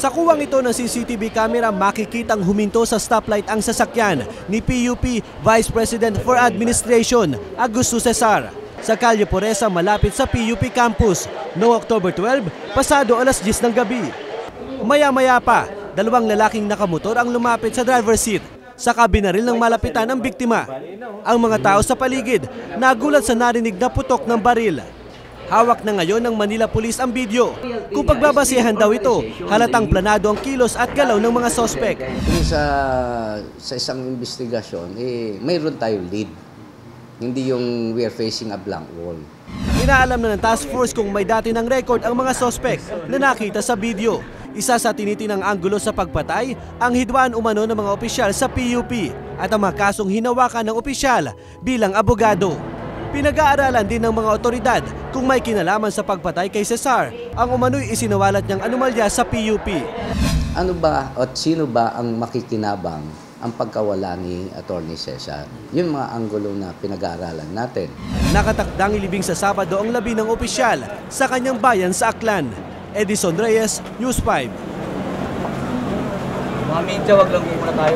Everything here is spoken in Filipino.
Sa kuwang ito ng CCTV camera, makikitang huminto sa stoplight ang sasakyan ni PUP Vice President for Administration Augusto Cesar sa Calle Poresa malapit sa PUP campus noong October 12, pasado alas 10 ng gabi. Maya-maya pa, dalawang lalaking nakamotor ang lumapit sa driver's seat. Saka binaril ng malapitan ang biktima. Ang mga tao sa paligid nagulat sa narinig na putok ng baril. Hawak na ngayon ng Manila Police ang video. Kung pagbabasihan daw ito, halatang planado ang kilos at galaw ng mga sospek. Sa isang investigasyon, mayroon tayong lead. Hindi yung we are facing a blank wall. Inaalam na ng task force kung may dati ng record ang mga sospek na nakita sa video. Isa sa tinitinang anggulo sa pagpatay ang hidwaan umano ng mga opisyal sa PUP at ang mga kasong hinawakan ng opisyal bilang abogado. Pinag-aaralan din ng mga otoridad kung may kinalaman sa pagpatay kay Cesar ang umano'y isinawalat niyang anomalya sa PUP. Ano ba at sino ba ang makikinabang ang pagkawala ni Atty. Cesar? Yung mga anggulo na pinag-aaralan natin. Nakatakdang ilibing sa Sabado ang labi ng opisyal sa kanyang bayan sa Aklan. Edison Reyes, News 5. Mga media, wag lang muna tayo